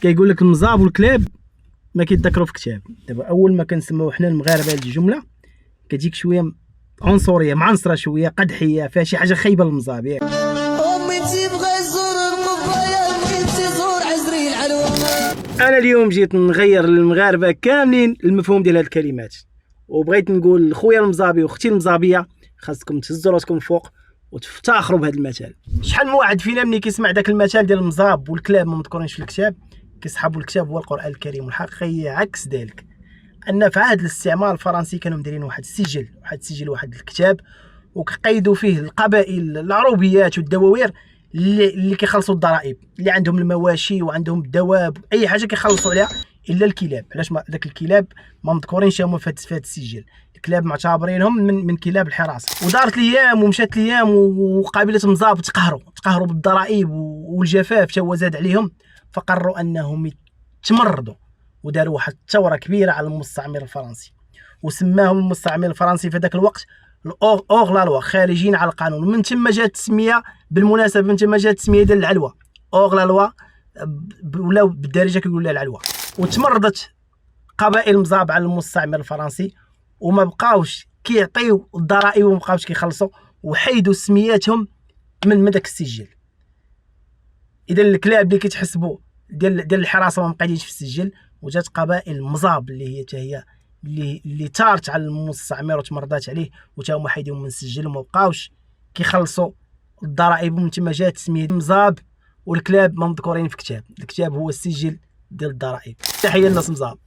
كيقول لك المزاب والكلاب ما كيتذكروا في كتاب. دابا اول ما كنسميو حنا المغاربه هذه الجمله كتجيك شويه عنصريه معنصره شويه قدحيه فيها شي حاجه خايبه للمزاب ياك. امي تبغى تزور القبايه امي تزور عزري العلوه. انا اليوم جيت نغير للمغاربه كاملين المفهوم ديال هاد الكلمات، وبغيت نقول لخويا المزابي واختي المزابيه خاصكم تهزوا راسكم فوق وتفتخروا بهذا المثال. شحال من واحد فينا ملي كيسمع داك المثال ديال المزاب والكلاب ما مذكورينش في الكتاب كيسحبوا الكتاب هو القران الكريم، والحقيقه هي عكس ذلك. ان في عهد الاستعمار الفرنسي كانوا مديرين واحد الكتاب وكيقيدوا فيه القبائل العروبيات والدواوير اللي كيخلصوا الضرائب، اللي عندهم المواشي وعندهم الدواب اي حاجه كيخلصوا عليها الا الكلاب. علاش داك الكلاب ما مذكورينش هما في هذا السجل؟ الكلاب معتبرينهم من كلاب الحراسه. ودارت الايام ومشات الايام وقبيله مزاب تقهروا بالضرائب والجفاف تا هو زاد عليهم، فقرروا انهم يتمردوا وداروا واحد الثوره كبيره على المستعمر الفرنسي، وسماهم المستعمر الفرنسي في ذاك الوقت الاوغ لا لوا، خارجين على القانون. من ثم جات التسميه، بالمناسبه من ثم جات التسميه ديال العلوه اوغ لا لوا، ولاو بالدارجه كيقولوا لها العلوه. وتمردت قبائل مزاب على المستعمر الفرنسي وما بقاوش كيعطيو الضرائب وما بقاوش كيخلصوا، وحيدوا سمياتهم من داك السجل. اذا الكلاب اللي كيتحسبوا ديال الحراسه ما بقايش في السجل، وجات قبائل مزاب اللي هي اللي تارت على المستعمر وتمردات عليه وتا هما حيدوهم من السجل وما بقاوش كيخلصوا الضرائب، ومن تما جات سميه مزاب. والكلاب ما مذكورين في الكتاب هو السجل ديال الضرائب. تحيه للناس مزاب.